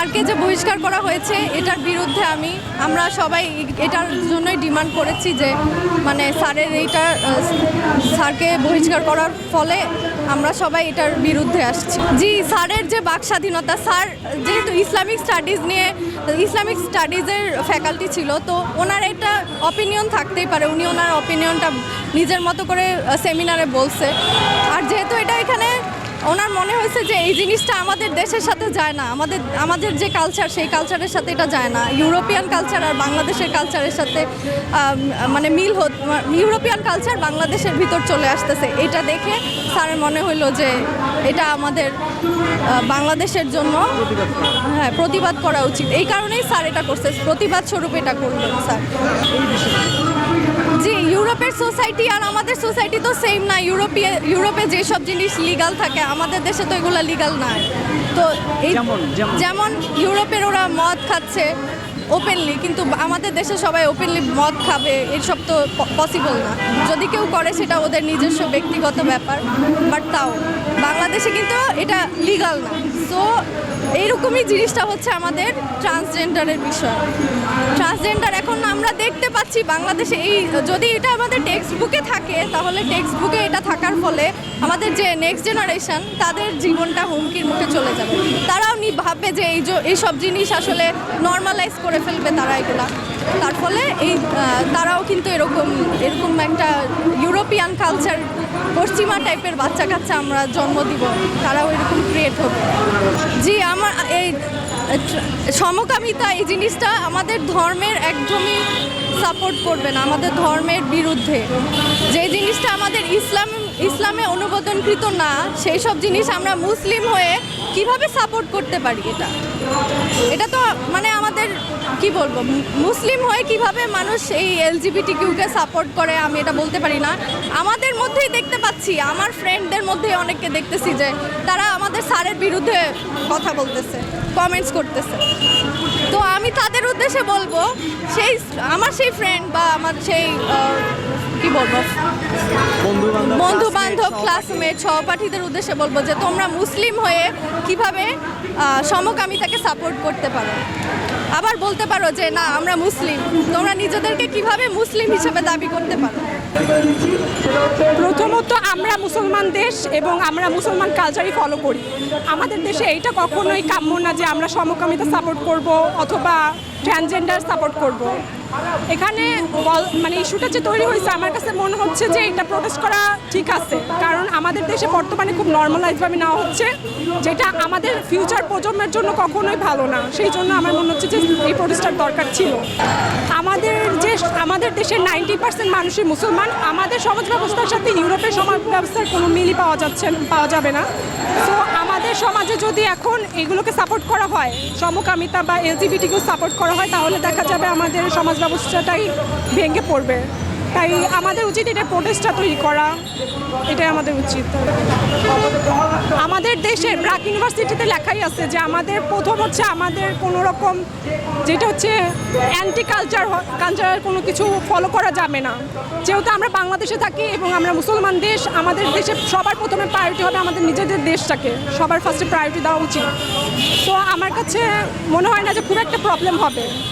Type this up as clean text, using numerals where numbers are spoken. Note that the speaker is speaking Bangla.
স্যারকে যে বহিষ্কার করা হয়েছে এটার বিরুদ্ধে আমরা সবাই এটার জন্যই ডিমান্ড করেছি যে মানে স্যারকে বহিষ্কার করার ফলে আমরা সবাই এটার বিরুদ্ধে আসছি। জি, স্যারের যে বাক স্বাধীনতা, স্যার যেহেতু ইসলামিক স্টাডিজের ফ্যাকাল্টি ছিল, তো ওনার একটা অপিনিয়ন থাকতেই পারে, উনি ওনার অপিনিয়নটা নিজের মতো করে সেমিনারে বলছে। আর যেহেতু এটা এখানে ওনার মনে হয়েছে যে এই জিনিসটা আমাদের দেশের সাথে যায় না, আমাদের যে কালচার সেই কালচারের সাথে এটা যায় না, ইউরোপিয়ান কালচার আর বাংলাদেশের কালচারের সাথে মানে ইউরোপিয়ান কালচার বাংলাদেশের ভিতর চলে আসতেছে। এটা দেখে স্যারের মনে হলো যে এটা আমাদের বাংলাদেশের জন্য প্রতিবাদ করা উচিত। এই কারণেই স্যার এটা করছে, প্রতিবাদ স্বরূপ এটা করলেন স্যার। জি, ইউরোপের সোসাইটি আর আমাদের সোসাইটি তো সেম না। ইউরোপে যেসব জিনিস লিগাল থাকে আমাদের দেশে তো এগুলো লিগাল না। তো যেমন ইউরোপের ওরা মদ খাচ্ছে ওপেনলি, কিন্তু আমাদের দেশে সবাই ওপেনলি মদ খাবে এসব তো পসিবল না। যদি কেউ করে সেটা ওদের নিজস্ব ব্যক্তিগত ব্যাপার, বাট তাও বাংলাদেশে কিন্তু এটা লিগাল না। সো এইরকমই জিনিসটা হচ্ছে আমাদের ট্রান্সজেন্ডারের বিষয়। ট্রান্সজেন্ডার এখন আমরা দেখতে পাচ্ছি বাংলাদেশে, যদি এটা আমাদের টেক্সট বুকে থাকে তাহলে টেক্সট বুকে এটা থাকার ফলে আমাদের যে নেক্সট জেনারেশন তাদের জীবনটা হুমকির মুখে চলে যাবে। তারাও ভাববে যে এইসব জিনিস আসলে নর্মালাইজ করে ফেলবে তারা এগুলা, তার ফলে তারাও কিন্তু এরকম একটা ইউরোপিয়ান কালচার, পশ্চিমা টাইপের বাচ্চা কাচ্চা আমরা জন্ম দিব, তারাও এরকম ক্রিয়েট হবে। জি, আমার এই সমকামিতা এই জিনিসটা আমাদের ধর্মের একদমই সাপোর্ট করবে না, আমাদের ধর্মের বিরুদ্ধে। যে জিনিসটা আমাদের ইসলামে অনুমোদনকৃত না, সেই সব জিনিস আমরা মুসলিম হয়ে কিভাবে সাপোর্ট করতে পারি? এটা তো মানে আমাদের কি বলবো, মুসলিম হয়ে কিভাবে মানুষ এই LGBTQ-কে সাপোর্ট করে আমি এটা বলতে পারি না। আমাদের মধ্যেই দেখতে পাচ্ছি, আমার ফ্রেন্ডদের মধ্যে অনেককে দেখতেছি যে তারা আমাদের স্যারের বিরুদ্ধে কথা বলতেছে, কমেন্টস করতেছে। তো আমি তাদের উদ্দেশ্যে বলবো, আমার সেই ফ্রেন্ড বা আমার সেই কি বলবো বন্ধু বান্ধব ক্লাসমেট সহপাঠীদের উদ্দেশ্যে বলবো যে তোমরা মুসলিম হয়ে কিভাবে সমকামিতাকে সাপোর্ট করতে পারো। আবার বলতে পারো যে না আমরা মুসলিম, তোমরা নিজেদেরকে কিভাবে মুসলিম হিসেবে দাবি করতে পারো? প্রথমত আমরা মুসলমান দেশ এবং আমরা মুসলমান কালচারই ফলো করি। আমাদের দেশে এইটা কখনোই কাম্য না যে আমরা সমকামিতা সাপোর্ট করব অথবা ট্রান্সজেন্ডার সাপোর্ট করব। এখানে মানে ইস্যুটা যে তৈরি হয়েছে আমার কাছে মনে হচ্ছে যে এটা প্রোটেস্ট করা ঠিক আছে, কারণ আমাদের দেশে বর্তমানে খুব নর্মালাইজভাবে নেওয়া হচ্ছে, যেটা আমাদের ফিউচার প্রজন্মের জন্য কখনোই ভালো না। সেই জন্য আমার মনে হচ্ছে যে এই প্রোটেস্টটার দরকার ছিল। আমাদের দেশের 90% মানুষই মুসলমান। আমাদের সমাজ ব্যবস্থার সাথে ইউরোপের সমাজ ব্যবস্থার কোনো মিলই পাওয়া যাবে না। তো আমাদের সমাজে যদি এখন এগুলোকে সাপোর্ট করা হয়, সমকামিতা বা LGBTQ সাপোর্ট করা হয়, তাহলে দেখা যাবে আমাদের সমাজ ব্যবস্থাটাই ভেঙে পড়বে। তাই আমাদের উচিত এটা প্রোটেস্টটা তৈরি করা, এটাই আমাদের উচিত। আমাদের দেশের ব্র্যাক ইউনিভার্সিটিতে লেখাই আছে যে আমাদের প্রথম হচ্ছে আমাদের কোনো রকম যেটা হচ্ছে অ্যান্টি কালচারাল কোনো কিছু ফলো করা যাবে না। যেহেতু আমরা বাংলাদেশে থাকি এবং আমরা মুসলমান দেশ, আমাদের দেশে সবার প্রথমে প্রায়োরিটি হবে আমাদের নিজেদের দেশটাকে, সবার ফার্স্টে প্রায়োরিটি দেওয়া উচিত। তো আমার কাছে মনে হয় না যে খুব একটা প্রবলেম হবে।